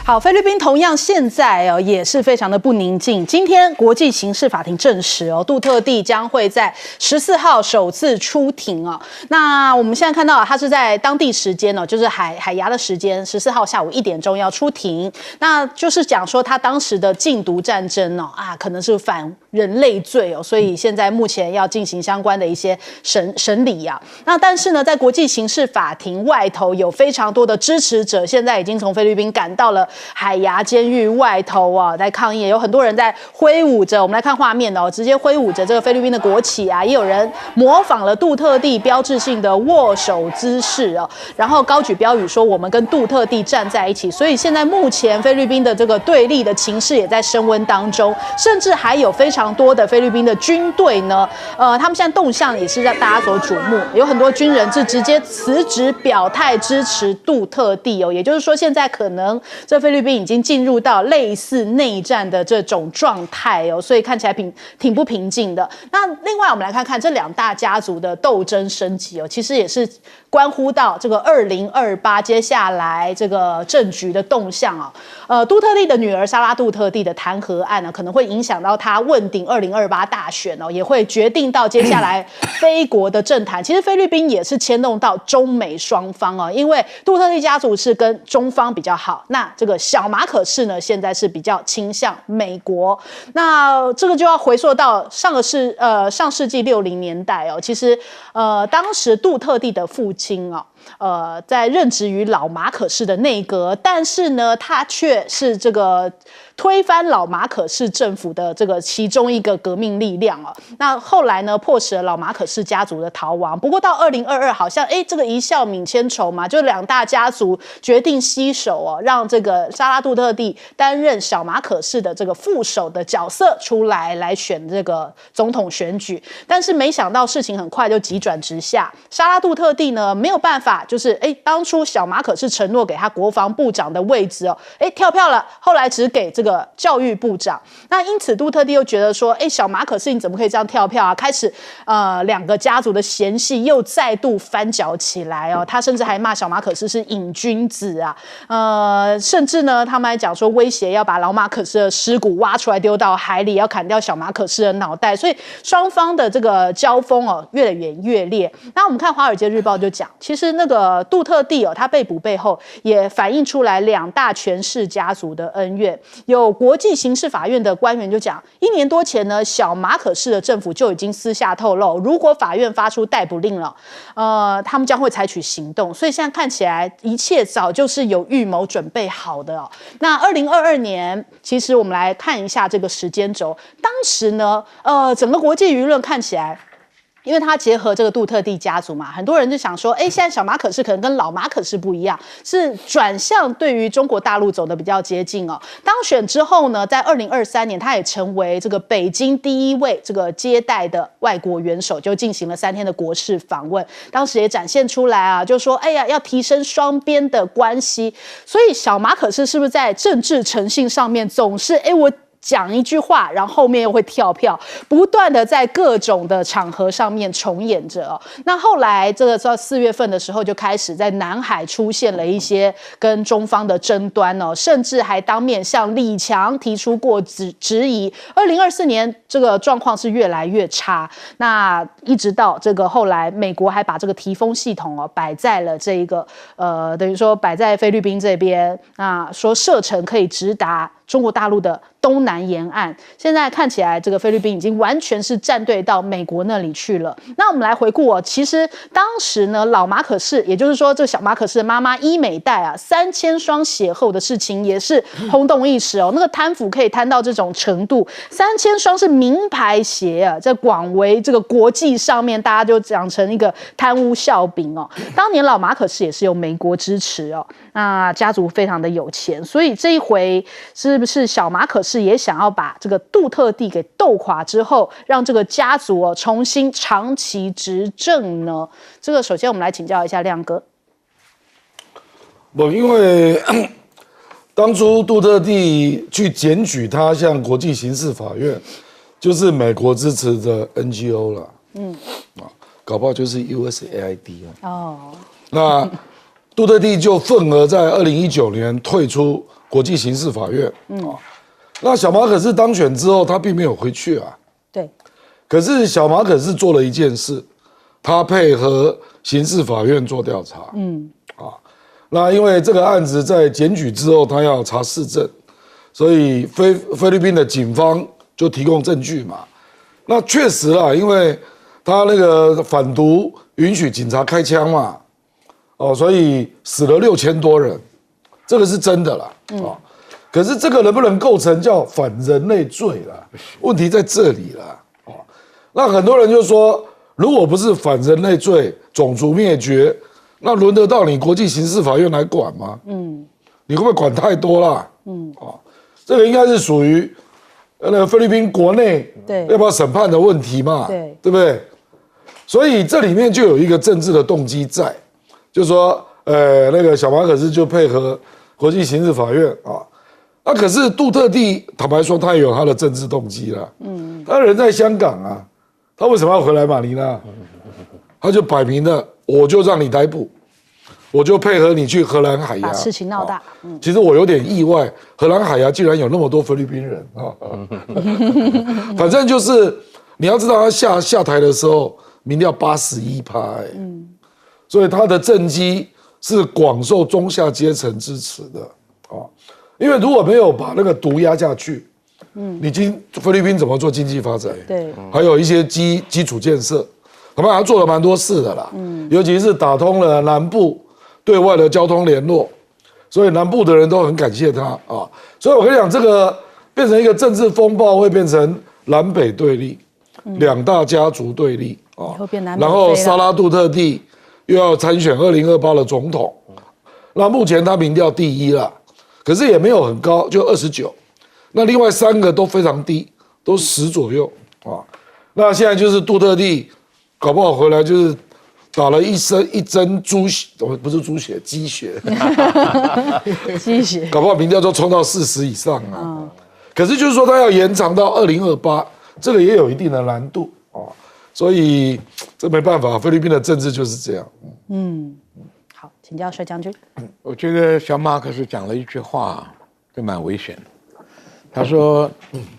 好，菲律宾同样现在也是非常的不宁静。今天国际刑事法庭证实杜特地将会在14号首次出庭哦。那我们现在看到他是在当地时间就是海牙的时间，14号下午1点钟要出庭。那就是讲说他当时的禁毒战争可能是反人类罪所以现在目前要进行相关的一些审理啊。那但是呢，在国际刑事法庭外头有非常多的支持者，现在已经从菲律宾赶到了海牙监狱外头在抗议，有很多人在挥舞着，我们来看画面直接挥舞着这个菲律宾的国旗也有人模仿了杜特地标志性的握手姿势然后高举标语说我们跟杜特地站在一起。所以现在目前菲律宾的这个对立的情势也在升温当中，甚至还有非常多的菲律宾的军队呢，他们现在动向也是让大家所瞩目，有很多军人是直接辞职表态支持杜特地也就是说现在可能这菲律宾已经进入到类似内战的这种状态所以看起来挺不平静的。那另外我们来看看这两大家族的斗争升级其实也是关乎到这个2028接下来这个政局的动向杜特地的女儿莎拉杜特地的弹劾案呢，可能会影响到她问鼎2028大选也会决定到接下来菲国的政坛。其实菲律宾也是牵动到中美双方因为杜特地家族是跟中方比较好，那这个小马可仕呢现在是比较倾向美国。那这个就要回溯到上世纪60年代其实当时杜特地的父亲在任职于老马可仕的内阁，但是呢他却是这个推翻老马可仕政府的这个其中一个革命力量那后来呢迫使了老马可仕家族的逃亡。不过到2022好像这个一笑泯千愁嘛，就两大家族决定携手让这个莎拉杜特地担任小马可仕的这个副手的角色出来选这个总统选举。但是没想到事情很快就急转直下，莎拉杜特地呢没有办法，就是当初小马可仕承诺给他国防部长的位置跳票了，后来只给这个教育部长。那因此杜特地又觉得说小马可仕你怎么可以这样跳票开始两个家族的嫌隙又再度翻搅起来他甚至还骂小马可仕是瘾君子甚至呢他们还讲说威胁要把老马可仕的尸骨挖出来丢到海里，要砍掉小马可仕的脑袋。所以双方的这个交锋越演越烈。那我们看华尔街日报就讲，其实那个杜特地他被捕背后也反映出来两大权势家族的恩怨。有国际刑事法院的官员就讲，1年多前呢小马可仕的政府就已经私下透露，如果法院发出逮捕令了他们将会采取行动。所以现在看起来一切早就是有预谋准备好的那2022年其实我们来看一下这个时间轴，当时呢整个国际舆论看起来，因为他结合这个杜特地家族嘛，很多人就想说现在小马可仕可能跟老马可仕不一样，是转向对于中国大陆走的比较接近当选之后呢，在2023年他也成为这个北京第一位这个接待的外国元首，就进行了3天的国事访问。当时也展现出来就说要提升双边的关系。所以小马可仕是不是在政治诚信上面总是我讲一句话，然后后面又会跳票，不断的在各种的场合上面重演着那后来这个到4月份的时候，就开始在南海出现了一些跟中方的争端甚至还当面向李强提出过质疑。2024年这个状况是越来越差，那一直到这个后来美国还把这个提风系统摆在了这一个等于说摆在菲律宾这边，那说射程可以直达中国大陆的东南沿岸。现在看起来这个菲律宾已经完全是站队到美国那里去了。那我们来回顾其实当时呢老马可仕，也就是说这小马可仕的妈妈伊美黛3000双血后的事情也是轰动一时那个贪腐可以贪到这种程度，3000双是名牌鞋在广为这个国际上面大家就讲成一个贪污笑柄当年老马可仕也是由美国支持那家族非常的有钱，所以这一回是不是小马可仕也想要把这个杜特地给斗垮之后，让这个家族重新长期执政呢？这个首先我们来请教一下亮哥。因为当初杜特地去检举他向国际刑事法院，就是美国支持的 NGO 啦，搞不好就是 USAID 那杜特地就愤而在2019年退出国际刑事法院。那小马可斯当选之后，他并没有回去啊。对。可是小马可斯做了一件事，他配合刑事法院做调查。那因为这个案子在检举之后，他要查事证，所以菲律宾的警方就提供证据嘛。那确实啦，因为他那个反毒允许警察开枪嘛，所以死了6000多人，这个是真的啦。可是这个能不能构成叫反人类罪啦？问题在这里啦。那很多人就说，如果不是反人类罪、种族灭绝，那轮得到你国际刑事法院来管吗？你会不会管太多啦？这个应该是属于菲律宾国内要不要审判的问题嘛？对不对？所以这里面就有一个政治的动机在，就是说，那个小马可斯就配合国际刑事法院啊。那可是杜特地坦白说，他也有他的政治动机啦。他人在香港啊，他为什么要回来马尼拉？他就摆明了，我就让你逮捕，我就配合你去荷兰海牙，把事情闹大。其实我有点意外，荷兰海牙竟然有那么多菲律宾人啊。反正就是你要知道，他下台的时候，民调81%，所以他的政绩是广受中下阶层支持的啊。因为如果没有把那个毒压下去，菲律宾怎么做经济发展？对，还有一些基础建设，他做了蛮多事的啦。尤其是打通了南部对外的交通联络，所以南部的人都很感谢他啊。所以我跟你讲，这个变成一个政治风暴，会变成南北对立，两大家族对立啊。然后沙拉杜特地又要参选2028的总统，那目前他民调第1了。可是也没有很高，就29。那另外3个都非常低，都10左右啊。那现在就是杜特地，搞不好回来就是打了一针猪血，不是猪血，鸡血，鸡血，搞不好民调就冲到40以上啊。可是就是说他要延长到2028，这个也有一定的难度啊。所以这没办法，菲律宾的政治就是这样。好，请教帅将军。我觉得小马可是讲了一句话，就蛮危险的。他说，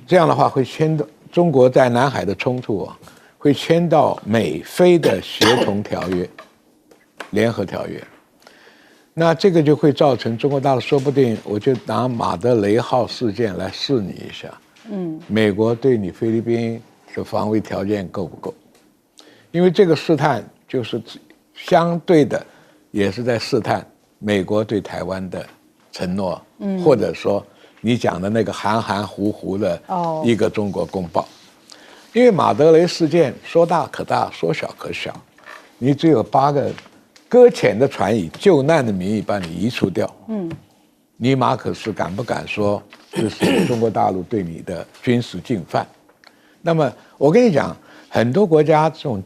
这样的话会牵到中国在南海的冲突啊，会牵到美菲的协同条约、联合条约。那这个就会造成中国大陆说不定，我就拿马德雷号事件来试你一下。美国对你菲律宾的防卫条件够不够？因为这个试探就是相对的。也是在试探美国对台湾的承诺，或者说你讲的那个含含糊糊的一个中国公报。因为马德雷事件说大可大，说小可小，你只有8个搁浅的船以救难的名义把你移除掉，你马可斯敢不敢说这是中国大陆对你的军事进犯？那么我跟你讲，很多国家这种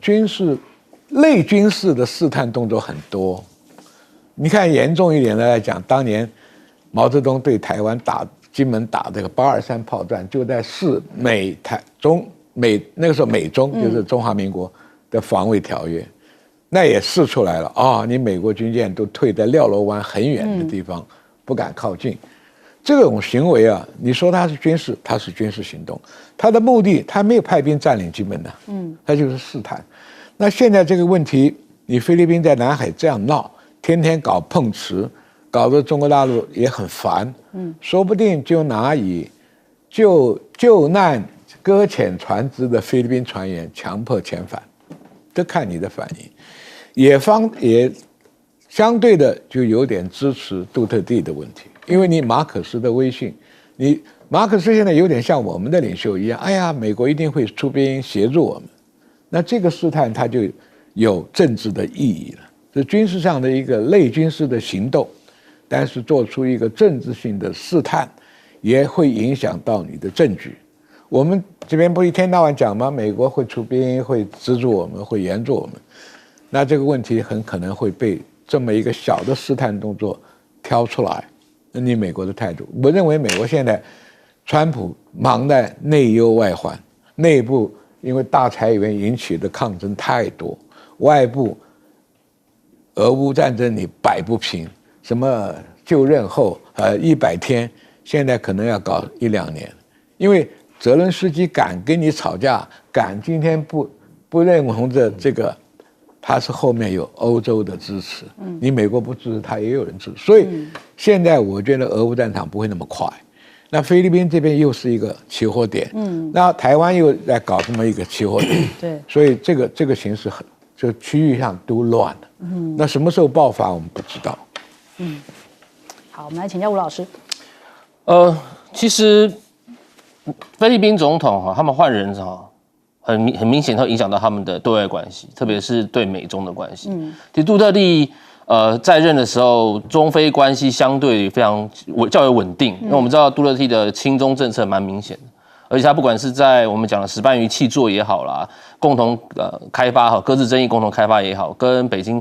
类军事的试探动作很多。你看严重一点的来讲，当年毛泽东对台湾金门打这个823炮战，就在试那个时候美中就是中华民国的防卫条约，那也试出来了啊！你美国军舰都退在廖楼湾很远的地方，不敢靠近。这种行为啊，你说它是军事，它是军事行动，它的目的它没有派兵占领金门的，它就是试探。那现在这个问题，你菲律宾在南海这样闹。天天搞碰瓷，搞得中国大陆也很烦，说不定就拿以救难搁浅船只的菲律宾船员强迫遣返，这看你的反应。也相对的就有点支持杜特地的问题，因为你马可斯的威信，马可斯现在有点像我们的领袖一样，哎呀，美国一定会出兵协助我们，那这个试探它就有政治的意义了。是军事上的一个类军事的行动，但是做出一个政治性的试探，也会影响到你的政局。我们这边不一天到晚讲吗？美国会出兵，会资助我们，会援助我们。那这个问题很可能会被这么一个小的试探动作挑出来。那你美国的态度，我认为美国现在，川普忙在内忧外患，内部因为大裁员引起的抗争太多，外部俄乌战争你摆不平，什么就任后100天，现在可能要搞1-2年，因为泽伦斯基敢跟你吵架，敢今天不认同的这个，他是后面有欧洲的支持，你美国不支持他也有人支持，所以现在我觉得俄乌战场不会那么快。那菲律宾这边又是一个起火点，那台湾又在搞这么一个起火点，对，所以这个形势这区域上都乱了，那什么时候爆发我们不知道。好，我们来请教吴老师。其实菲律宾总统他们换人很明显会影响到他们的对外关系，特别是对美中的关系。其实杜特地在任的时候，中非关系相对非常较为稳定，因为我们知道杜特地的亲中政策蛮明显的，而且他不管是在我们讲的石斑鱼契作也好啦，共同开发搁置争议共同开发也好，跟北京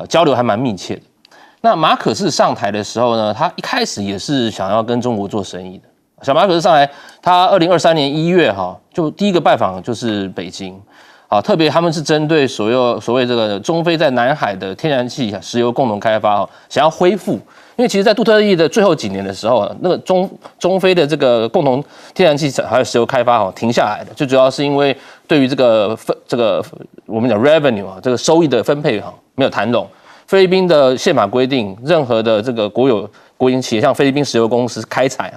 交流还蛮密切的。那马可仕上台的时候呢，他一开始也是想要跟中国做生意的。小马可仕上来，他2023年1月就第一个拜访就是北京。特别他们是针对所谓这个中非在南海的天然气、石油共同开发，想要恢复。因为其实，在杜特地的最后几年的时候，那个中非的这个共同天然气还有石油开发停下来的，最主要是因为对于这个我们讲 revenue 这个收益的分配没有谈拢。菲律宾的宪法规定，任何的这个国营企业，像菲律宾石油公司开采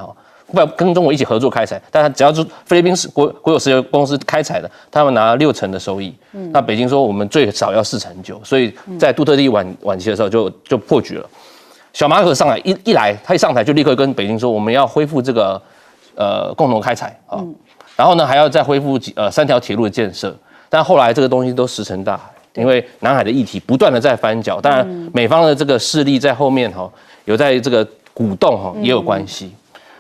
不要跟中国一起合作开采，但他只要是菲律宾国有石油公司开采的，他们拿60%的收益。那北京说我们最少要49%，所以在杜特地晚期的时候就破局了。小马可上来他一上台就立刻跟北京说我们要恢复这个共同开采然后呢还要再恢复3条铁路的建设，但后来这个东西都石沉大海，因为南海的议题不断的在翻搅，当然美方的这个势力在后面有在这个鼓动也有关系。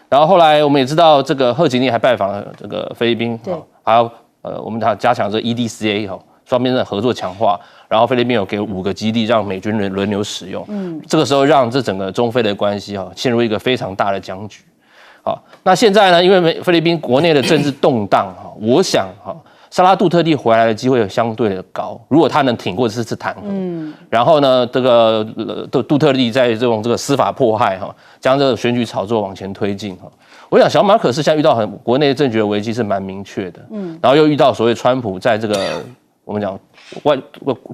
然后后来我们也知道，这个贺锦丽还拜访了这个菲律宾，还有我们还加强这 EDCA 双边的合作强化，然后菲律宾有给5个基地让美军轮流使用，这个时候让这整个中非的关系陷入一个非常大的僵局。那现在呢，因为菲律宾国内的政治动荡我想沙拉杜特地回来的机会相对的高，如果他能挺过这次弹劾，然后呢，这个杜特地在这个司法迫害将这个选举炒作往前推进我想小马可仕现在遇到国内政局的危机是蛮明确的，然后又遇到所谓川普在这个我们讲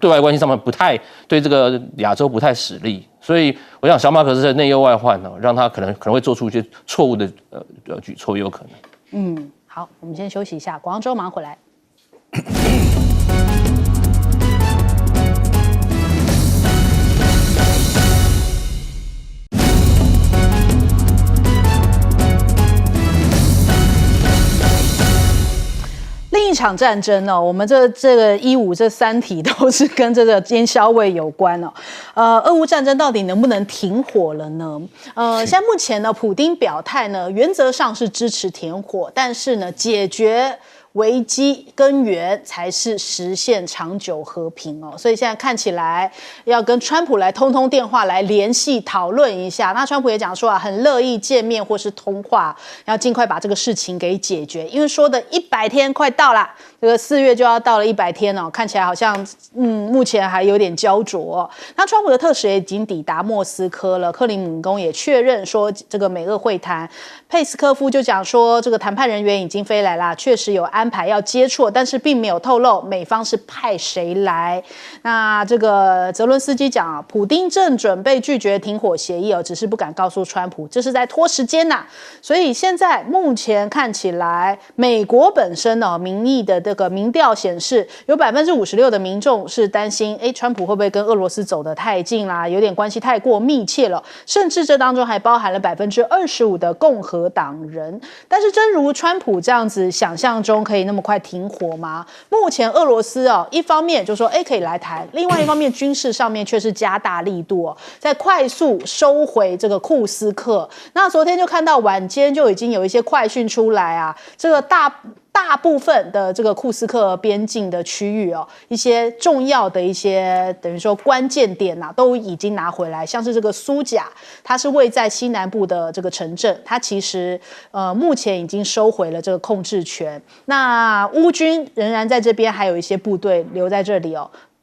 对外关系上面不太对这个亚洲不太使力，所以我想小马可仕的内忧外患让他可能会做出一些错误的举措，有可能。好，我们先休息一下，广州马上回来。另一场战争我们这个15这3题都是跟这个烟硝味有关俄乌战争到底能不能停火了呢？现在目前呢，普丁表态呢，原则上是支持停火，但是呢，解决危机根源才是实现长久和平所以现在看起来要跟川普来通电话来联系讨论一下。那川普也讲说很乐意见面或是通话，要尽快把这个事情给解决，因为说的100天快到了，这个4月就要到了100天看起来好像目前还有点焦灼那川普的特使也已经抵达莫斯科了，克里姆林宫也确认说这个美俄会谈，佩斯科夫就讲说这个谈判人员已经飞来啦，确实有安排要接触，但是并没有透露美方是派谁来。那这个泽伦斯基讲普丁正准备拒绝停火协议只是不敢告诉川普，这是在拖时间所以现在目前看起来，美国本身民意的这个民调显示，有56%的民众是担心，川普会不会跟俄罗斯走得太近啦，有点关系太过密切了，甚至这当中还包含了25%的共和党人。但是真如川普这样子想象中可以那么快停火吗？目前俄罗斯一方面就说可以来谈，另外一方面军事上面却是加大力度在快速收回这个库斯克。那昨天就看到晚间就已经有一些快讯出来这个大部分的这个库斯克边境的区域一些重要的一些等于说关键点都已经拿回来，像是这个苏贾，它是位在西南部的这个城镇，它其实目前已经收回了这个控制权。那乌军仍然在这边，还有一些部队留在这里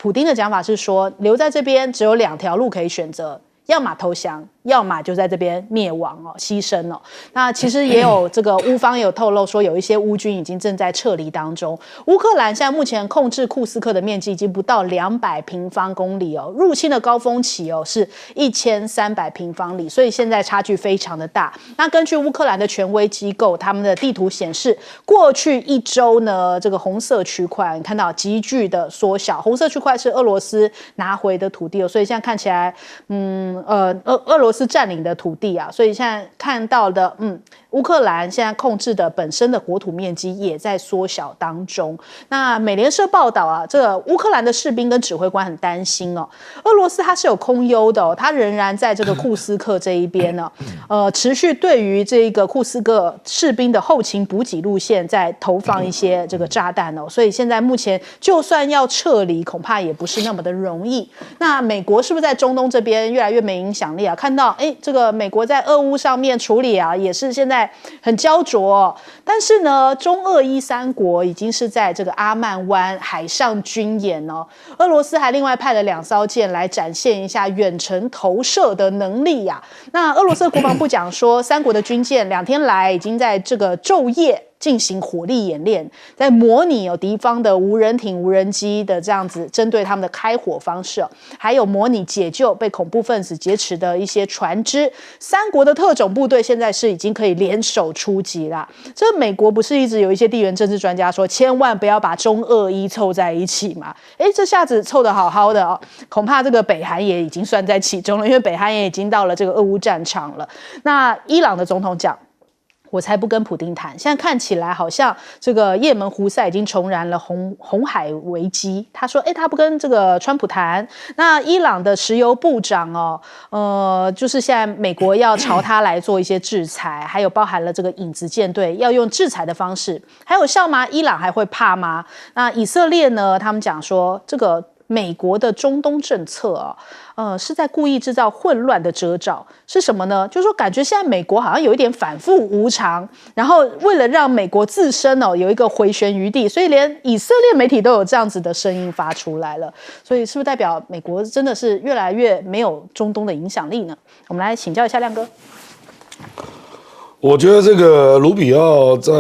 普丁的讲法是说，留在这边只有2条路可以选择，要么投降，要么就在这边灭亡哦，牺牲哦。那其实也有这个乌方也有透露说，有一些乌军已经正在撤离当中。乌克兰现在目前控制库斯克的面积已经不到200平方公里哦，入侵的高峰期哦是1300平方里，所以现在差距非常的大。那根据乌克兰的权威机构，他们的地图显示，过去1周呢，这个红色区块你看到急剧的缩小，红色区块是俄罗斯拿回的土地哦，所以现在看起来，俄罗斯占领的土地啊，所以现在看到的，乌克兰现在控制的本身的国土面积也在缩小当中。那美联社报道啊，这个乌克兰的士兵跟指挥官很担心哦，俄罗斯它是有空优的哦，它仍然在这个库斯克这一边呢，持续对于这个库斯克士兵的后勤补给路线在投放一些这个炸弹哦，所以现在目前就算要撤离，恐怕也不是那么的容易。那美国是不是在中东这边越来越没影响力啊？看到这个美国在俄乌上面处理啊，也是现在很焦灼哦。但是呢，中俄伊3国已经是在这个阿曼湾海上军演哦。俄罗斯还另外派了2艘舰来展现一下远程投射的能力呀。那俄罗斯国防部讲说，3国的军舰2天来已经在这个昼夜进行火力演练，在模拟敌方的无人艇、无人机的这样子针对他们的开火方式，还有模拟解救被恐怖分子劫持的一些船只。3国的特种部队现在是已经可以联手出击啦。这美国不是一直有一些地缘政治专家说，千万不要把中俄伊凑在一起嘛？这下子凑得好好的哦，恐怕这个北韩也已经算在其中了，因为北韩也已经到了这个俄乌战场了。那伊朗的总统讲，我才不跟普丁谈。现在看起来好像这个也门胡塞已经重燃了红海危机。他说，他不跟这个川普谈。那伊朗的石油部长就是现在美国要朝他来做一些制裁，还有包含了这个影子舰队要用制裁的方式，还有效吗？伊朗还会怕吗？那以色列呢？他们讲说这个美国的中东政策是在故意制造混乱的征兆，是什么呢？就是说感觉现在美国好像有一点反复无常，然后为了让美国自身有一个回旋余地，所以连以色列媒体都有这样子的声音发出来了。所以是不是代表美国真的是越来越没有中东的影响力呢？我们来请教一下亮哥。我觉得这个卢比奥在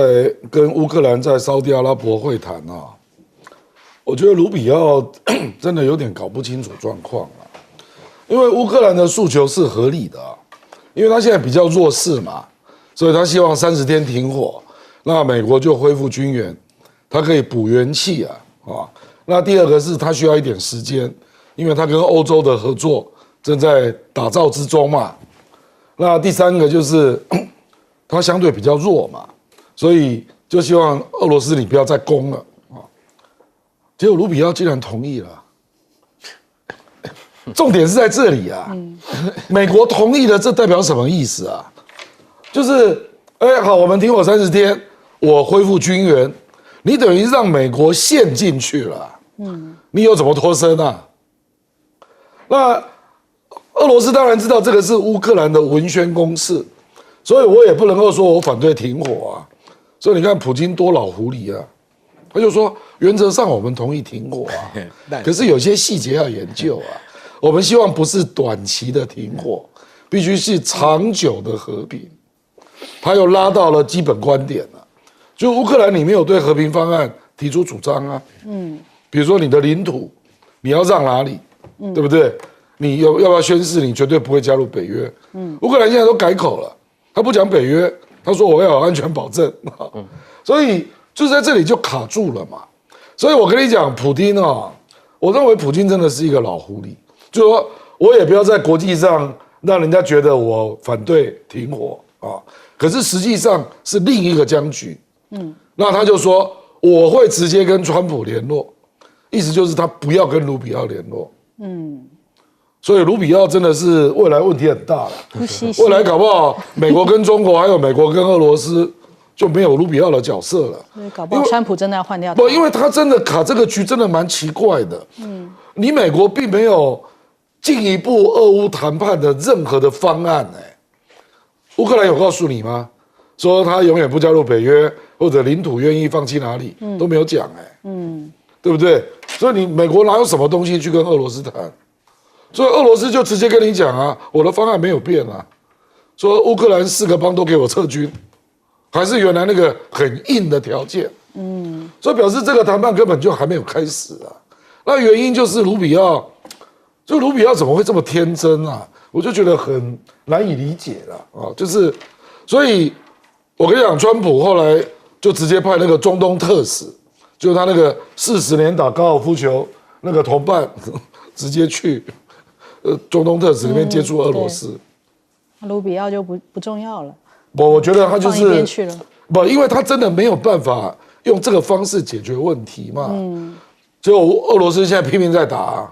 跟乌克兰在沙特阿拉伯会谈啊，我觉得卢比奥真的有点搞不清楚状况啊，因为乌克兰的诉求是合理的啊，因为他现在比较弱势嘛，所以他希望30天停火，那美国就恢复军援，他可以补元气啊。那第二个是他需要一点时间，因为他跟欧洲的合作正在打造之中嘛。那第三个就是他相对比较弱嘛，所以就希望俄罗斯你不要再攻了啊。结果卢比奥竟然同意了，重点是在这里啊。美国同意了，这代表什么意思啊？就是好，我们停火30天，我恢复军援，你等于让美国陷进去了。你有怎么脱身啊？那俄罗斯当然知道这个是乌克兰的文宣攻势，所以我也不能够说我反对停火啊。所以你看普京多老狐狸啊，他就说原则上我们同意停火啊，可是有些细节要研究啊。我们希望不是短期的停火，必须是长久的和平。他又拉到了基本观点了，就乌克兰你没有对和平方案提出主张啊。比如说你的领土你要让哪里，对不对？你要不要宣誓你绝对不会加入北约？乌克兰现在都改口了，他不讲北约，他说我要有安全保证。所以就在这里就卡住了嘛。所以我跟你讲，普丁啊，我认为普京真的是一个老狐狸，就是说我也不要在国际上让人家觉得我反对停火啊，可是实际上是另一个僵局。那他就说我会直接跟川普联络，意思就是他不要跟卢比奥联络。所以卢比奥真的是未来问题很大了。未来搞不好美国跟中国还有美国跟俄罗斯就没有卢比奥的角色了。搞不好川普真的要换掉他。不，因为他真的卡这个局真的蛮奇怪的。你美国并没有进一步俄乌谈判的任何的方案。乌克兰有告诉你吗？说他永远不加入北约，或者领土愿意放弃哪里都没有讲。对不对？所以你美国哪有什么东西去跟俄罗斯谈？所以俄罗斯就直接跟你讲啊，我的方案没有变啊，说乌克兰4个邦都给我撤军，还是原来那个很硬的条件。所以表示这个谈判根本就还没有开始啊。那原因就是卢比奥怎么会这么天真啊？我就觉得很难以理解了啊。就是所以我跟你讲，川普后来就直接派那个中东特使，就是他那个40年打高尔夫球那个同伴，直接去中东特使里面接触俄罗斯。卢比奥就不重要了。我觉得他就是放一边去了。不，因为他真的没有办法用这个方式解决问题嘛。结果俄罗斯现在拼命在打，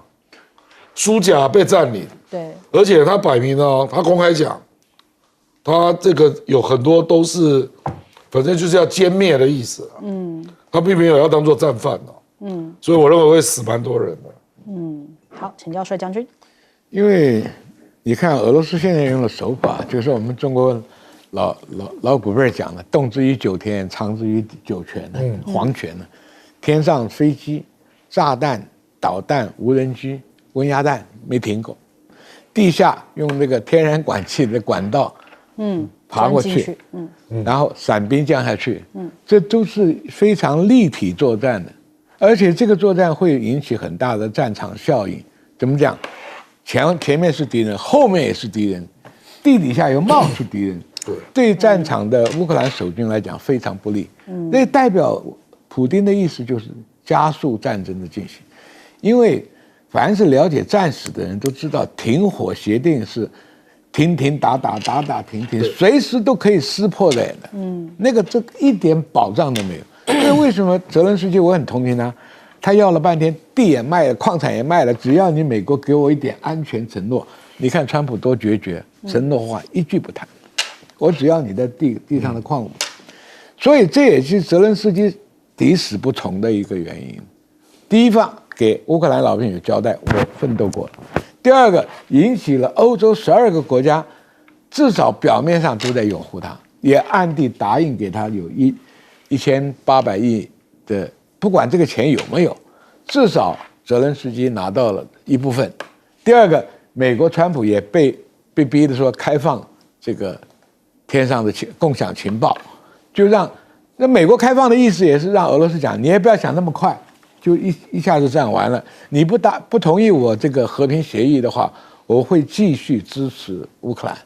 苏甲被占领。对，而且他摆明了，他公开讲，他这个有很多都是，反正就是要歼灭的意思。他并没有要当做战犯哦。所以我认为会死蛮多人的。好，请教帅将军。因为你看俄罗斯现在用的手法，就是我们中国老古辈讲的，动之于9天，长之于9泉呢，黄泉呢，天上飞机、炸弹、导弹、无人机、温压弹没停过，地下用那个天然管气的管道，爬过去，然后伞兵降下去，这都是非常立体作战的，而且这个作战会引起很大的战场效应。怎么讲？前面是敌人，后面也是敌人，地底下又冒出敌人，对战场的乌克兰守军来讲非常不利。那代表普丁的意思就是加速战争的进行，因为凡是了解战史的人都知道，停火协定是停停打打打打停停，随时都可以撕破脸的。那个这一点保障都没有。那为什么泽连斯基我很同情他？他要了半天，地也卖了，矿产也卖了，只要你美国给我一点安全承诺。你看川普多决绝，承诺话一句不谈，我只要你的地上的矿物。所以这也是泽连斯基抵死不从的一个原因。第一方给乌克兰老百姓有交代，我奋斗过了；第二个引起了欧洲12个国家，至少表面上都在拥护他，也暗地答应给他有1800亿的。不管这个钱有没有，至少泽连斯基拿到了一部分。第二个，美国川普也被逼的说开放这个天上的共享情报，就让那美国开放的意思也是让俄罗斯讲，你也不要想那么快，就一下子战完了。你不同意我这个和平协议的话，我会继续支持乌克兰。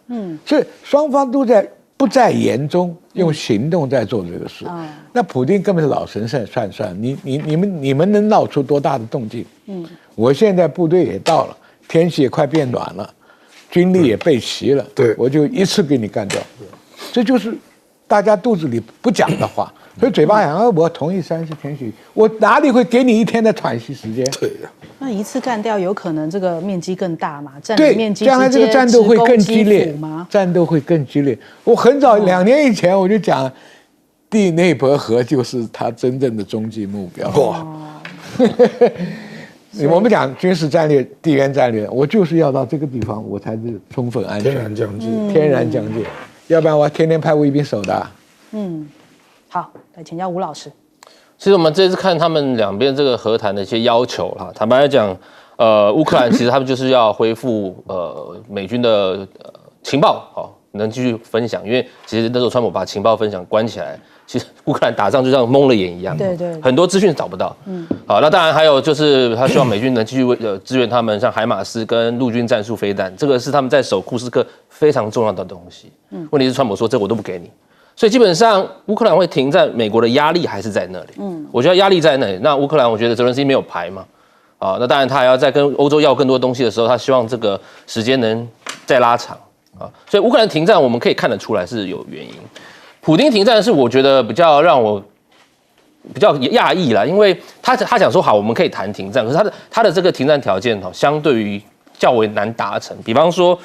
所以双方都在不在言中用行动在做这个事。那普丁根本是老神算，你们能闹出多大的动静？我现在部队也到了，天气也快变暖了，军力也备齐了，对，我就一次给你干掉。这就是大家肚子里不讲的话，所以嘴巴讲我同意30天协议，我哪里会给你1天的喘息时间？对呀。那一次干掉，有可能这个面积更大嘛？占对，领面积将来这个战斗会更激烈吗？战斗会更激烈。我很早2年以前我就讲，第内伯河就是他真正的终极目标。哇！我们讲军事战略、地缘战略，我就是要到这个地方，我才是充分安全。天然疆界，天然疆界，要不然我天天派卫兵守的。好，来请教吴老师。其实我们这次看他们两边这个和谈的一些要求啦，坦白来讲，乌克兰其实他们就是要恢复美军的情报，能继续分享，因为其实那时候川普把情报分享关起来，其实乌克兰打仗就像蒙了眼一样，对，很多资讯找不到。好，那当然还有就是他希望美军能继续支援他们，像海马斯跟陆军战术飞弹，这个是他们在守库斯克非常重要的东西。问题是川普说这我都不给你。所以基本上乌克兰会停战，美国的压力还是在那里。我觉得压力在那里。那乌克兰，我觉得泽连斯基没有牌嘛，那当然他还要再跟欧洲要更多东西的时候，他希望这个时间能再拉长所以乌克兰停战，我们可以看得出来是有原因。普丁停战是我觉得比较让我比较讶异啦，因为他讲说好，我们可以谈停战，可是他的这个停战条件相对于较为难达成。比方说，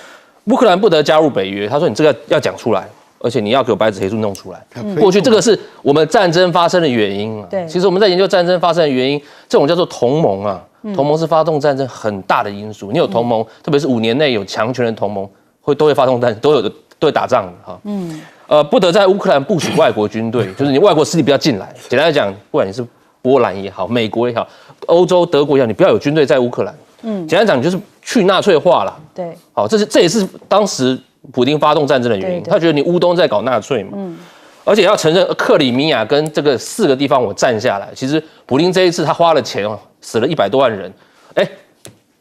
乌克兰不得加入北约，他说你这个要讲出来。而且你要给我白纸黑字弄出来。过去这个是我们战争发生的原因对，其实我们在研究战争发生的原因，这种叫做同盟啊。同盟是发动战争很大的因素。你有同盟，特别是5年内有强权的同盟，都会发动战，都会打仗的不得在乌克兰部署外国军队，就是你外国势力不要进来。简单来讲，不管你是波兰也好，美国也好，欧洲德国也好，你不要有军队在乌克兰。简单讲，你就是去纳粹化了。对，好，这也是当时普丁发动战争的原因。他觉得你乌东在搞纳粹嘛。而且要承认克里米亚跟这个4个地方我占下来，其实普丁这一次他花了钱死了100多万人，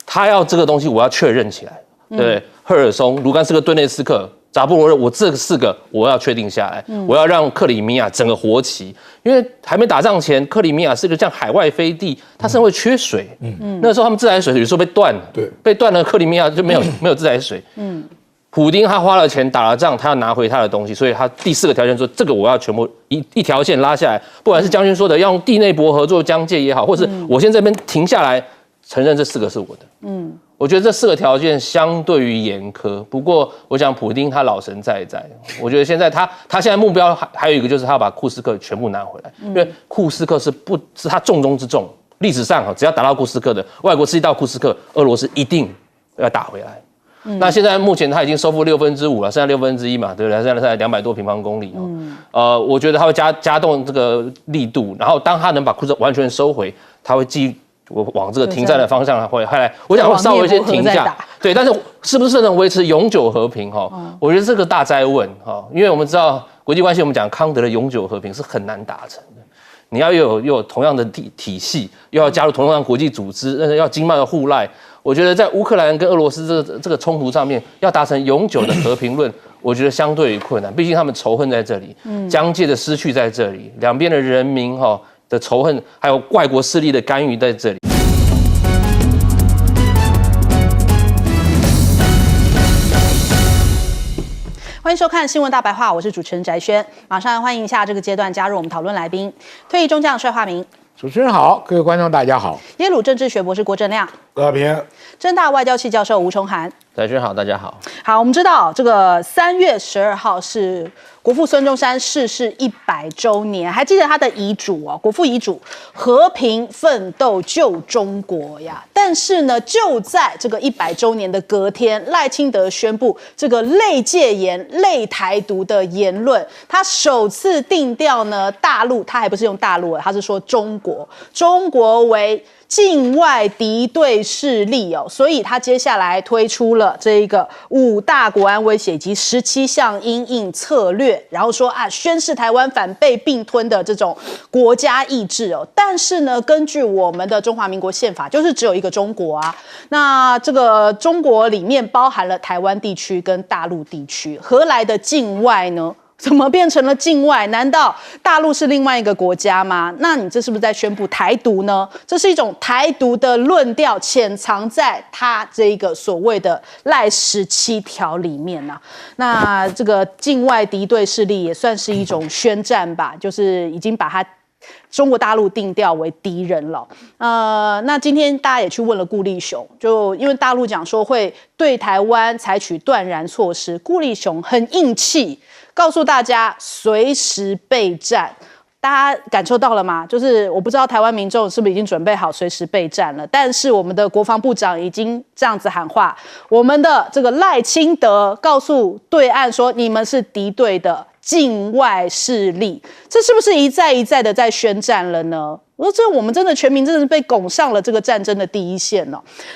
他要这个东西我要确认起来，对不对？赫尔松、卢甘斯克、顿涅茨克、扎波罗热，我这4个我要确定下来，我要让克里米亚整个活起，因为还没打仗前，克里米亚是个像海外飞地，它甚至会缺水。那时候他们自来水有时候被断了，被断了，克里米亚就没有自来水。普丁他花了钱打了仗，他要拿回他的东西，所以他第4个条件说，这个我要全部一条线拉下来，不管是将军说的要用地内博合作疆界也好，或是我先这边停下来，承认这4个是我的。我觉得这4个条件相对于严苛，不过我想普丁他老神在在，我觉得现在他现在目标还有一个就是他要把库斯克全部拿回来，因为库斯克是他重中之重，历史上只要打到库斯克的外国势力到库斯克，俄罗斯一定要打回来。那现在目前他已经收复5/6了，剩下1/6嘛，对不对？现在200多平方公里我觉得他会加动这个力度，然后当他能把库斯克完全收回，他会往这个停战的方向会来，我想会稍微先停下，对，但是是不是能维持永久和平我觉得这个大哉问因为我们知道国际关系，我们讲康德的永久和平是很难达成的，你要又有同样的体系，又要加入同样的国际组织，要经贸的互赖。我觉得在乌克兰跟俄罗斯这个冲突上面，要达成永久的和平论，我觉得相对于困难。毕竟他们仇恨在这里，疆界的失去在这里，两边的人民的仇恨，还有外国势力的干预在这里。欢迎收看《新闻大白话》，我是主持人翟轩。马上欢迎一下这个阶段加入我们讨论来宾，退役中将帅化明。主持人好，各位观众大家好。耶鲁政治学博士郭正亮，大家平安。政大外交系教授吴崇涵。翟轩好，大家好。好，我们知道这个3月12号是国父孙中山逝世100周年，还记得他的遗嘱国父遗嘱和平奋斗救中国呀。但是呢，就在这个100周年的隔天，赖清德宣布这个类戒严、类台独的言论，他首次定调呢大陆，他还不是用大陆，他是说中国为境外敌对势力所以他接下来推出了这个5大国安威胁以及17项因应策略，然后说宣示台湾反被并吞的这种国家意志但是呢，根据我们的中华民国宪法，就是只有一个中国那这个中国里面包含了台湾地区跟大陆地区，何来的境外呢？怎么变成了境外？难道大陆是另外一个国家吗？那你这是不是在宣布台独呢？这是一种台独的论调，潜藏在他这个所谓的赖17条里面那这个境外敌对势力也算是一种宣战吧，就是已经把他中国大陆定调为敌人了。那今天大家也去问了顾立雄，就因为大陆讲说会对台湾采取断然措施，顾立雄很硬气，告诉大家随时备战。大家感受到了吗？就是我不知道台湾民众是不是已经准备好随时备战了，但是我们的国防部长已经这样子喊话，我们的这个赖清德告诉对岸说，你们是敌对的境外势力，这是不是一再的在宣战了呢？我说这我们真的全民真的是被拱上了这个战争的第一线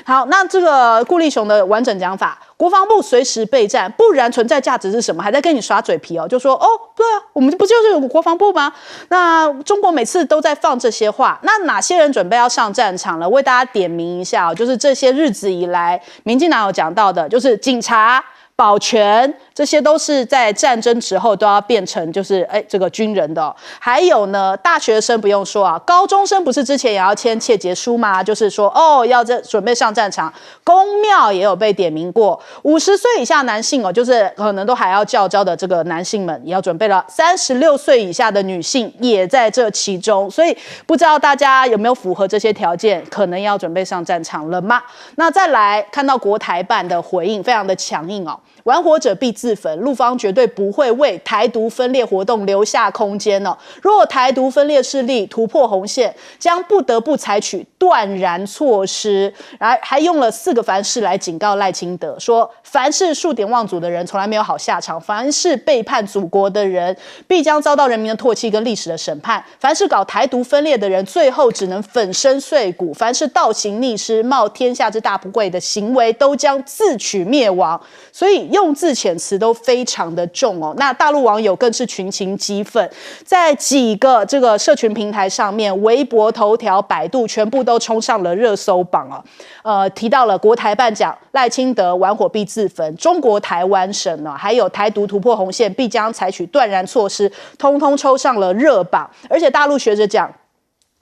好，那这个顾立雄的完整讲法，国防部随时备战，不然存在价值是什么？还在跟你耍嘴皮就说对啊，我们不就是有国防部吗？那中国每次都在放这些话，那哪些人准备要上战场了？为大家点名一下就是这些日子以来，民进党有讲到的，就是警察、保全，这些都是在战争之后都要变成就是这个军人的还有呢，大学生不用说高中生不是之前也要签切结书吗？就是说要准备上战场，公庙也有被点名过，50岁以下男性就是可能都还要教召的这个男性们也要准备了，36岁以下的女性也在这其中，所以不知道大家有没有符合这些条件，可能要准备上战场了吗？那再来看到国台办的回应非常的强硬玩火者必自焚，陆方绝对不会为台独分裂活动留下空间哦。如果台独分裂势力突破红线，将不得不采取断然措施。还用了4个凡是来警告赖清德，说凡是数典忘祖的人从来没有好下场，凡是背叛祖国的人必将遭到人民的唾弃跟历史的审判，凡是搞台独分裂的人最后只能粉身碎骨，凡是倒行逆施冒天下之大不贵的行为都将自取灭亡。所以用字遣词都非常的重哦。那大陆网友更是群情激愤，在几个这个社群平台上面，微博、头条、百度全部都冲上了热搜榜啊。提到了国台办讲赖清德玩火必自焚，中国台湾省呢，还有台独突破红线必将采取断然措施，通通抽上了热榜。而且大陆学者讲，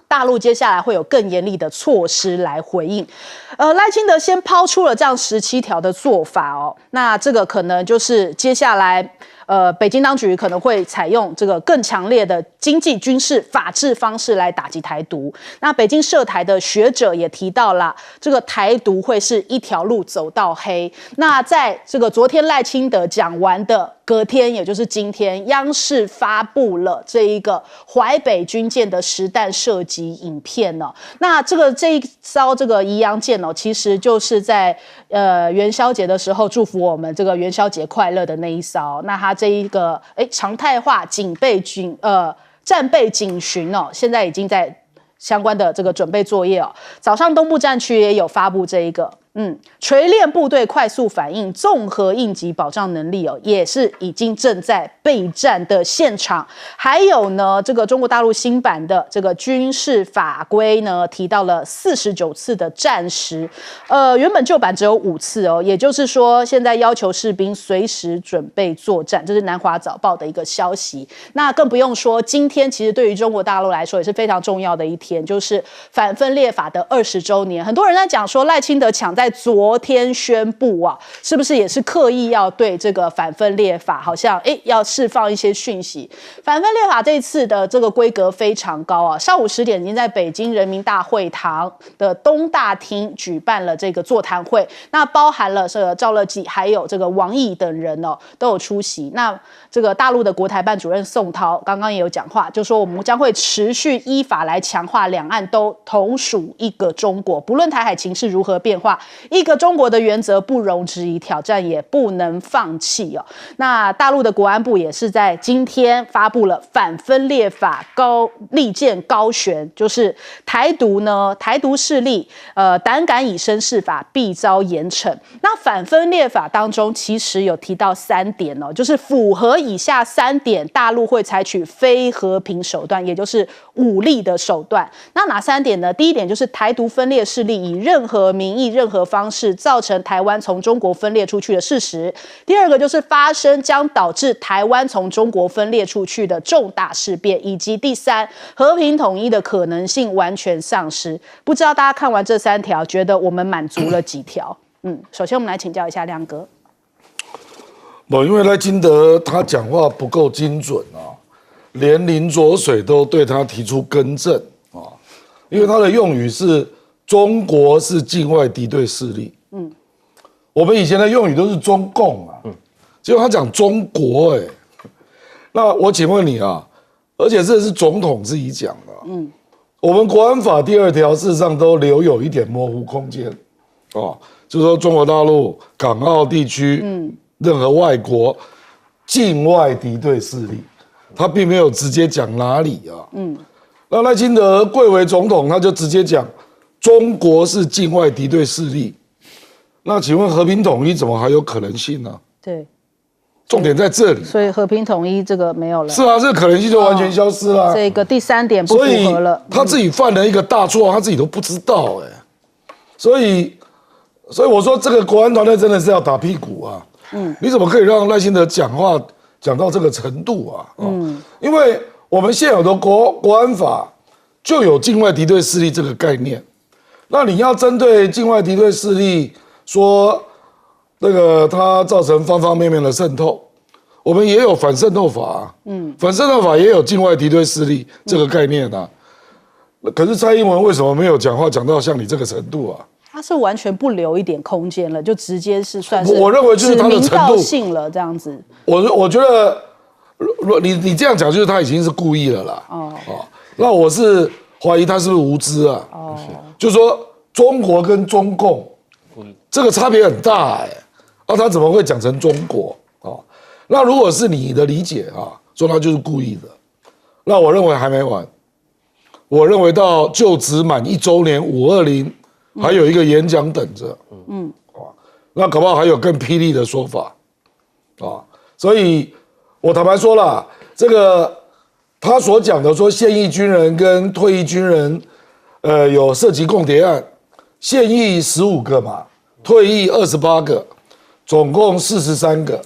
大陆接下来会有更严厉的措施来回应。赖清德先抛出了这样17条的做法哦，那这个可能就是接下来北京当局可能会采用这个更强烈的经济、军事、法治方式来打击台独。那北京涉台的学者也提到了，这个台独会是一条路走到黑。那在这个昨天赖清德讲完的隔天，也就是今天，央视发布了这一个淮北军舰的实弹射击影片哦。那这一艘这个宜阳舰哦，其实就是在元宵节的时候祝福我们这个元宵节快乐的那一艘。那它这一个常态化战备警巡哦，现在已经在相关的这个准备作业哦。早上东部战区也有发布这一个。锤炼部队快速反应、综合应急保障能力哦，也是已经正在备战的现场。还有呢，这个中国大陆新版的这个军事法规呢，提到了49次的战时，原本旧版只有5次哦，也就是说，现在要求士兵随时准备作战，这是南华早报的一个消息。那更不用说，今天其实对于中国大陆来说也是非常重要的一天，就是反分裂法的20周年。很多人在讲说，赖清德抢在昨天宣布啊，是不是也是刻意要对这个反分裂法好像要释放一些讯息？反分裂法这次的这个规格非常高啊，上午10点已经在北京人民大会堂的东大厅举办了这个座谈会，那包含了这个赵乐际还有这个王毅等人哦都有出席。那这个大陆的国台办主任宋涛刚刚也有讲话，就说我们将会持续依法来强化两岸都同属一个中国，不论台海情势如何变化，一个中国的原则不容置疑，挑战也不能放弃哦。那大陆的国安部也是在今天发布了反分裂法利剑高悬，就是台独势力胆敢以身试法，必遭严惩。那反分裂法当中其实有提到3点哦，就是符合以下3点，大陆会采取非和平手段，也就是武力的手段。那哪3点呢？第一点就是台独分裂势力以任何名义、任何方式造成台湾从中国分裂出去的事实。第二个就是发生将导致台湾从中国分裂出去的重大事变，以及第3，和平统一的可能性完全丧失。不知道大家看完这3条，觉得我们满足了几条？首先我们来请教一下亮哥。因为赖清德他讲话不够精准啊，连林濁水都对他提出更正啊，因为他的用语是中国是境外敌对势力，我们以前的用语都是中共啊，结果他讲中国那我请问你啊，而且这是总统自己讲的，我们国安法第2条事实上都留有一点模糊空间，就是说中国大陆、港澳地区，任何外国境外敌对势力，他并没有直接讲哪里啊，那赖清德贵为总统，他就直接讲中国是境外敌对势力，那请问和平统一怎么还有可能性呢？对，重点在这里，所以和平统一这个没有了。是啊，这个可能性就完全消失了。这个第3点不符合了，他自己犯了一个大错，他自己都不知道所以我说这个国安团队真的是要打屁股啊。你怎么可以让赖清德讲话讲到这个程度啊？因为我们现有的国安法就有境外敌对势力这个概念，那你要针对境外敌对势力说那个它造成方方面面的渗透，我们也有反渗透法反渗透法也有境外敌对势力这个概念啊。可是蔡英文为什么没有讲话讲到像你这个程度啊？他是完全不留一点空间了，就直接是算是我认为就是他的程度指名道姓了这样子。我觉得，你这样讲，就是他已经是故意了啦。那我是怀疑他是不是无知啊？就是说中国跟中共这个差别很大那他怎么会讲成中国那如果是你的理解说他就是故意的，那我认为还没完。我认为到就职满1周年520。还有一个演讲等着，那搞不好还有更霹雳的说法，所以我坦白说了，这个他所讲的说现役军人跟退役军人，有涉及共谍案，现役15个嘛，退役28个，总共43个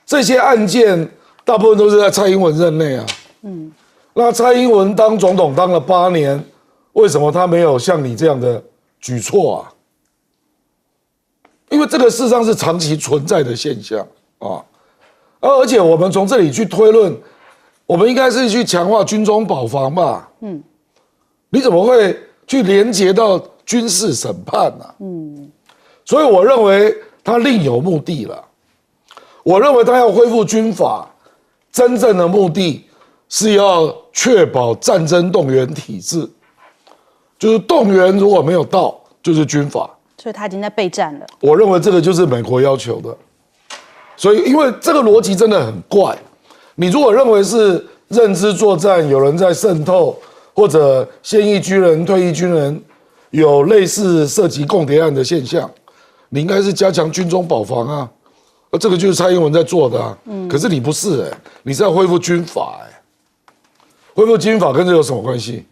这些案件大部分都是在蔡英文任内那蔡英文当总统当了8年，为什么他没有像你这样的举措因为这个事实上是长期存在的现象而且我们从这里去推论，我们应该是去强化军中保防吧你怎么会去连结到军事审判所以我认为他另有目的了。我认为他要恢复军法，真正的目的是要确保战争动员体制，就是动员如果没有到，就是军法。所以他已经在备战了。我认为这个就是美国要求的。所以因为这个逻辑真的很怪，你如果认为是认知作战有人在渗透，或者现役军人、退役军人有类似涉及共谍案的现象，你应该是加强军中保防这个就是蔡英文在做的可是你不是你是要恢复军法恢复军法跟这有什么关系？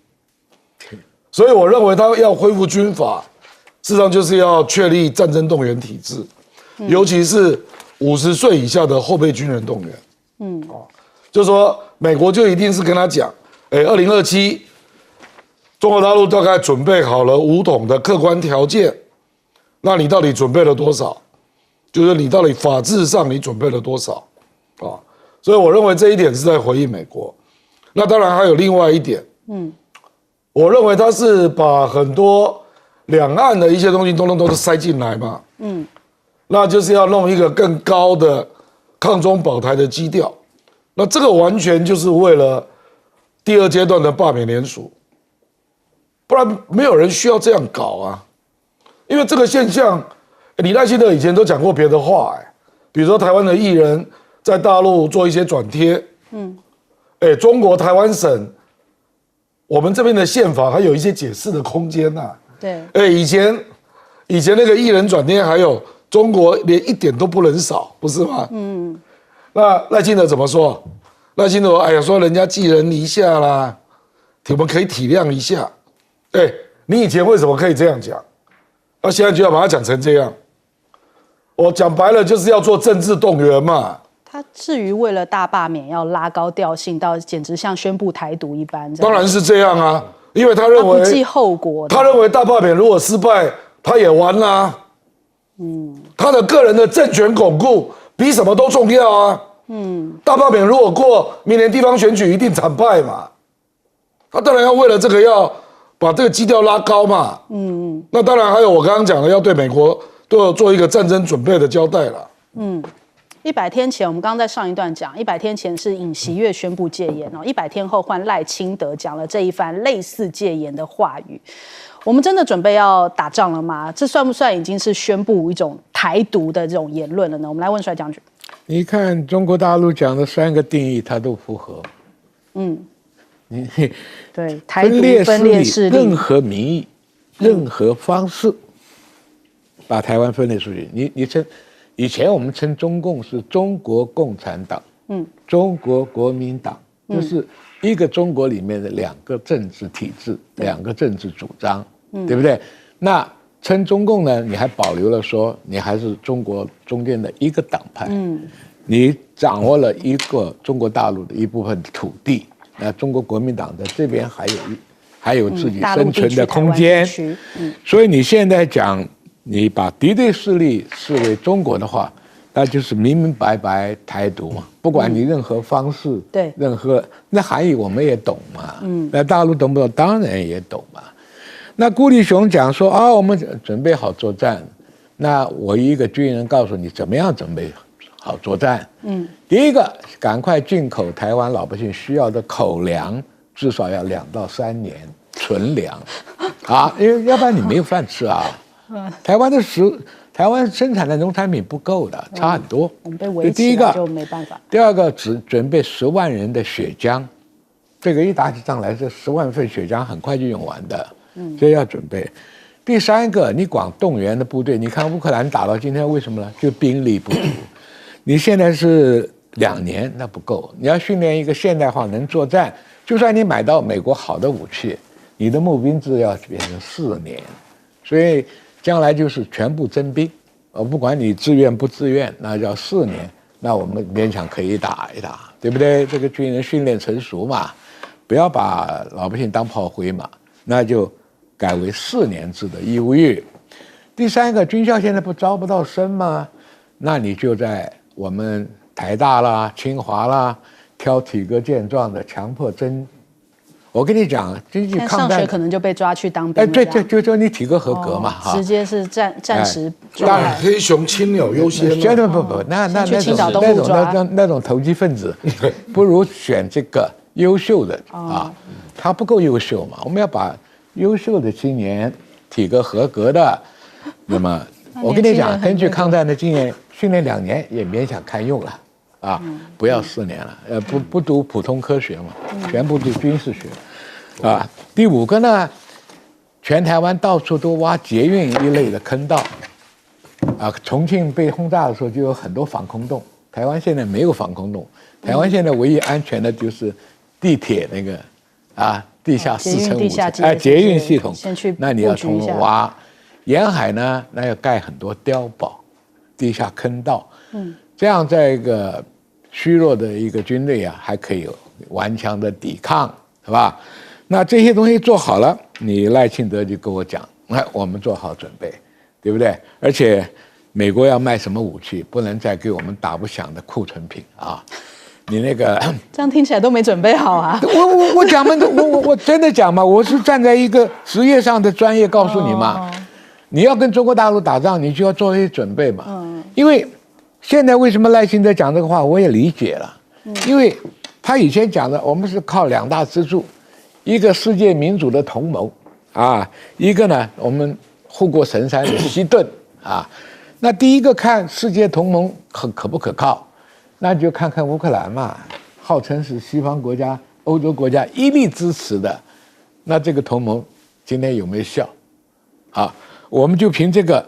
所以我认为他要恢复军法，事实上就是要确立战争动员体制，尤其是50岁以下的后备军人动员。就是说美国就一定是跟他讲，2027中国大陆大概准备好了武统的客观条件，那你到底准备了多少？就是你到底法制上你准备了多少所以我认为这一点是在回应美国。那当然还有另外一点，我认为他是把很多两岸的一些东西通通都是塞进来嘛，那就是要弄一个更高的抗中保台的基调，那这个完全就是为了第2阶段的罢免联署，不然没有人需要这样搞因为这个现象，李赖清德以前都讲过别的话比如说台湾的艺人在大陆做一些转贴，中国台湾省，我们这边的宪法还有一些解释的空间对，以前那个艺人转贴还有中国连一点都不能少，不是吗？那赖清德怎么说？赖清德说人家寄人篱下啦，我们可以体谅一下。你以前为什么可以这样讲？那现在就要把它讲成这样？我讲白了就是要做政治动员嘛。他至于为了大罢免要拉高调性到简直像宣布台独一般，当然是这样因为他认为他不计后果，他认为大罢免如果失败，他也完啦。他的个人的政权巩固比什么都重要大罢免如果过，明年地方选举一定惨败嘛。他当然要为了这个要把这个基调拉高嘛。那当然还有我刚刚讲的，要对美国都有做一个战争准备的交代了。100天前，我们刚刚在上一段讲，100天前是尹锡悦宣布戒严100天后换赖清德讲了这一番类似戒严的话语。我们真的准备要打仗了吗？这算不算已经是宣布一种台独的这种言论了呢？我们来问帅将军。你看中国大陆讲的3个定义，它都符合。对，台独分裂势力，任何名义、任何方式把台湾分裂出去。你称以前我们称中共是中国共产党，中国国民党，就是一个中国里面的2个政治体制、2个政治主张，对不对？那称中共呢，你还保留了说你还是中国中间的一个党派，你掌握了一个中国大陆的一部分土地，那中国国民党的这边还有自己生存的空间，所以你现在讲你把敌对势力视为中国的话，那就是明明白白台独嘛，不管你任何方式，对，任何那含义我们也懂嘛，那大陆懂不懂？当然也懂嘛。那顾立雄讲说啊，我们准备好作战。那我一个军人告诉你怎么样准备好作战。第一个，赶快进口台湾老百姓需要的口粮，至少要2到3年存粮，啊，因为要不然你没有饭吃啊。台湾生产的农产品不够的，差很多。我们被围起来就没办法。第二个，只准备10万人的血浆，这个一打起仗来，这10万份血浆很快就用完的，所以要准备。第三个，你光动员的部队，你看乌克兰打到今天，为什么呢？就兵力不足。你现在是2年，那不够。你要训练一个现代化能作战，就算你买到美国好的武器，你的募兵制要变成4年，所以将来就是全部征兵。不管你自愿不自愿，那要4年，那我们勉强可以打一打，对不对？这个军人训练成熟嘛，不要把老百姓当炮灰嘛，那就改为4年制的义务役。第三个，军校现在不招不到生吗？那你就在我们台大啦、清华啦，挑体格健壮的，强迫征。我跟你讲，经济抗战上学可能就被抓去当兵。对，就说你体格合格嘛，直接是暂时当然黑熊青鸟优先。不，那种投机分子，不如选这个优秀的啊，他不够优秀嘛，我们要把优秀的青年、体格合格的，那么我跟你讲，根据抗战的经验，训练2年也勉强堪用了。啊，不要4年了，不读普通科学嘛，全部读军事学，啊。第5个呢，全台湾到处都挖捷运一类的坑道，啊，重庆被轰炸的时候就有很多防空洞，台湾现在没有防空洞，台湾现在唯一安全的就是地铁那个，啊，地下4层5层，捷运系统，那你要从挖，沿海呢，那要盖很多碉堡，地下坑道，这样在一个虚弱的一个军队啊，还可以顽强的抵抗，是吧？那这些东西做好了，你赖清德就跟我讲，我们做好准备，对不对？而且美国要卖什么武器，不能再给我们打不响的库存品啊！你那个这样听起来都没准备好啊！我讲嘛，我真的讲嘛，我是站在一个职业上的专业告诉你嘛，你要跟中国大陆打仗，你就要做一些准备嘛，因为。现在为什么赖清德讲这个话，我也理解了，因为他以前讲的，我们是靠2大支柱，一个世界民主的同盟啊，一个呢我们护国神山的西顿啊。那第一个看世界同盟可不可靠，那就看看乌克兰嘛，号称是西方国家、欧洲国家一力支持的，那这个同盟今天有没有效？啊，我们就凭这个。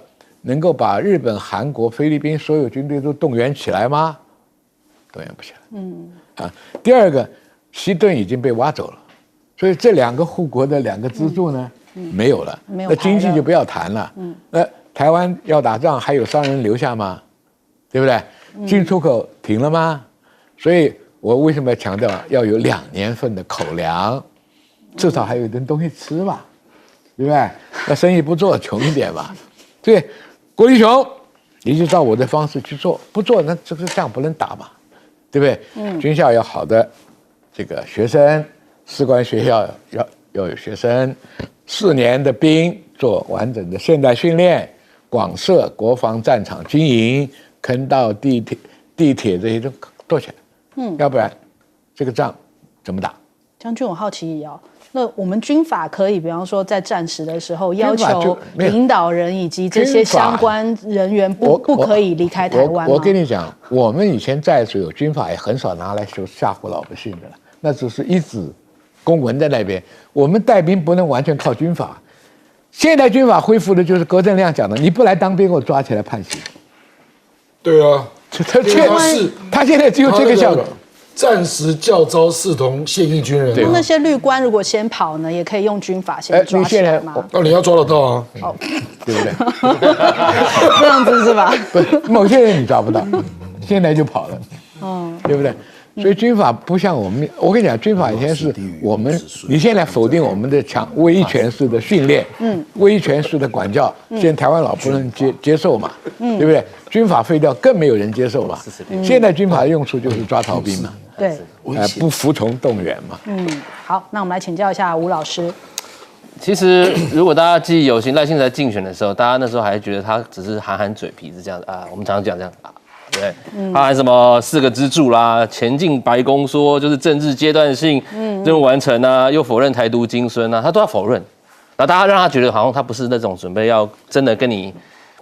能够把日本、韩国、菲律宾所有军队都动员起来吗？动员不起来。第二个，西顿已经被挖走了，所以这2个护国的2个支柱呢，没有了，那经济就不要谈了。那台湾要打仗，还有商人留下吗？对不对？进出口停了吗？所以我为什么要强调要有2年份的口粮，至少还有一顿东西吃嘛，对不对？那生意不做，穷一点吧。对。郭立雄，你就照我的方式去做，不做那这个仗不能打嘛，对不对？军校要好的这个学生，士官学校要有学生，4年的兵做完整的现代训练，广设国防战场经营，坑道、地铁这些都做起来，要不然这个仗怎么打？将军，我好奇那我们军法可以，比方说在战时的时候，要求领导人以及这些相关人员不可以离开台湾吗？我跟你讲，我们以前在的时候有军法，也很少拿来吓唬老百姓的了，那只是一纸公文在那边。我们带兵不能完全靠军法，现在军法恢复的就是葛振亮讲的，你不来当兵，我抓起来判刑。对啊，他现在只有这个效果。暂时教招视同现役军人。那些律官如果先跑呢，也可以用军法先抓起来吗？那你要抓得到啊，对不对？这样子是吧？不，某些人你抓不到，现在就跑了，对不对？所以军法不像我们，我跟你讲，军法以前是我们，你现在否定我们的威权式的训练，威权式的管教，现在台湾老不能接受嘛，对不对？军法废掉更没有人接受嘛。现在军法的用处就是抓逃兵嘛，对，不服从动员嘛。好，那我们来请教一下吴老师。其实如果大家记忆犹新，赖清德在竞选的时候，大家那时候还觉得他只是含嘴皮子这样啊，我们常常讲这样啊。对，他还什么4个支柱啦，前进白宫说就是政治阶段性任务完成啊，又否认台独精孙啊，他都要否认，然后大家让他觉得好像他不是那种准备要真的跟你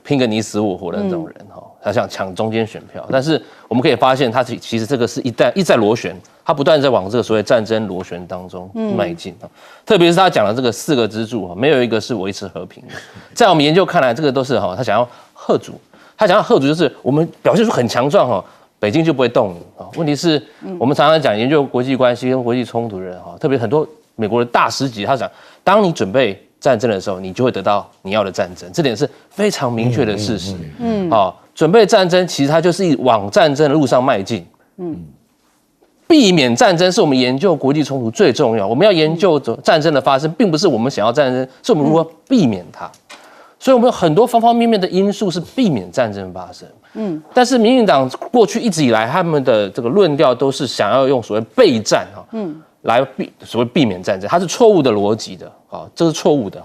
拼个你死我活的那种人哈，他想抢中间选票，但是我们可以发现他其实这个是一再螺旋，他不断在往这个所谓战争螺旋当中迈进啊，特别是他讲的这个4个支柱没有一个是维持和平的，在我们研究看来，这个都是他想要嚇阻。他想要嚇阻就是我们表现出很强壮北京就不会动你啊。问题是，我们常常讲研究国际关系跟国际冲突的人特别很多美国的大师级，他讲，当你准备战争的时候，你就会得到你要的战争，这点是非常明确的事实。准备战争其实它就是往战争的路上迈进。避免战争是我们研究国际冲突最重要。我们要研究战争的发生，并不是我们想要战争，是我们如何避免它。所以，我们有很多方方面面的因素是避免战争发生。但是民进党过去一直以来，他们的这个论调都是想要用所谓备战来所谓避免战争，它是错误的逻辑的这是错误的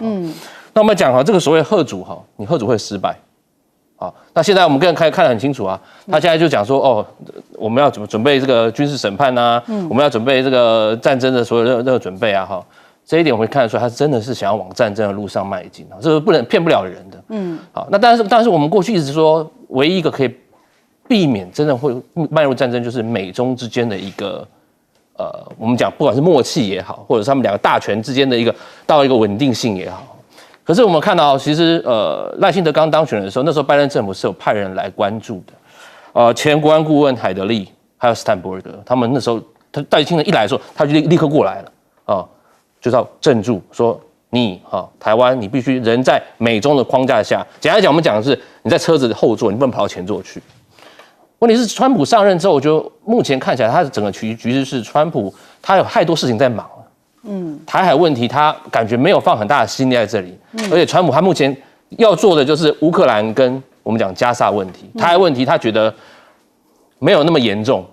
那我们讲这个所谓嚇阻你嚇阻会失败那现在我们看得很清楚啊，他现在就讲说我们要准备这个军事审判啊，我们要准备这个战争的所有那个准备啊这一点我们看得出来，他真的是想要往战争的路上迈进这是骗不了人的。那但是我们过去一直说，唯一一个可以避免真的会迈入战争，就是美中之间的一个我们讲不管是默契也好，或者是他们2个大权之间的到一个稳定性也好。可是我们看到，其实赖清德刚当选的时候，那时候拜登政府是有派人来关注的。前国安顾问海德利还有斯坦伯格，他们那时候赖清德一来的时候，他就立刻过来了就是要镇住，说你台湾你必须人在美中的框架下。简单讲，我们讲的是你在车子的后座，你不能跑到前座去。问题是川普上任之后，我觉得目前看起来他的整个局势是川普他有太多事情在忙了。台海问题他感觉没有放很大的心力在这里，而且川普他目前要做的就是乌克兰跟我们讲加沙问题，台海问题他觉得没有那么严重。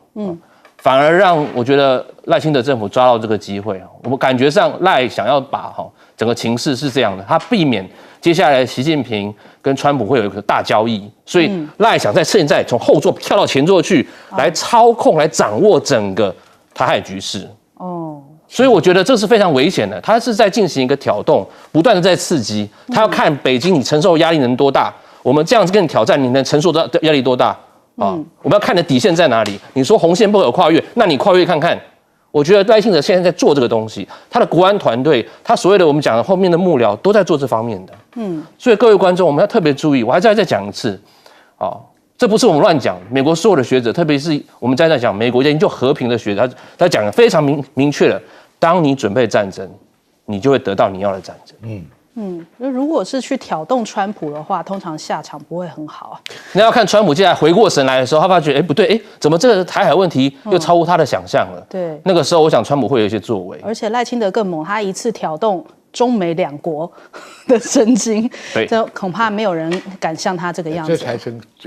反而让我觉得赖清德政府抓到这个机会我们感觉上赖想要把整个情势是这样的，他避免接下来习近平跟川普会有一个大交易，所以赖想在现在从后座跳到前座去，来操控、来掌握整个台海局势。所以我觉得这是非常危险的，他是在进行一个挑动，不断的在刺激，他要看北京你承受压力能多大，我们这样子跟你挑战，你能承受的压力多大？我们要看的底线在哪里？你说红线不可跨越，那你跨越看看。我觉得赖清德现在在做这个东西，他的国安团队，他所谓的我们讲的后面的幕僚都在做这方面的。所以各位观众，我们要特别注意。我还再讲一次，这不是我们乱讲。美国所有的学者，特别是我们在讲美国研究和平的学者，他讲的非常明确的，当你准备战争，你就会得到你要的战争。如果是去挑动川普的话，通常下场不会很好那要看川普接下来回过神来的时候，他发觉不对，怎么这个台海问题又超乎他的想象了？对，那个时候我想川普会有一些作为。而且赖清德更猛，他一次挑动中美2国的神经，这恐怕没有人敢像他这个样子。这才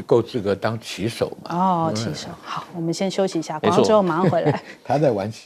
够资格当棋手嘛。棋手。好，我们先休息一下，广告之后马上回来。他在玩棋。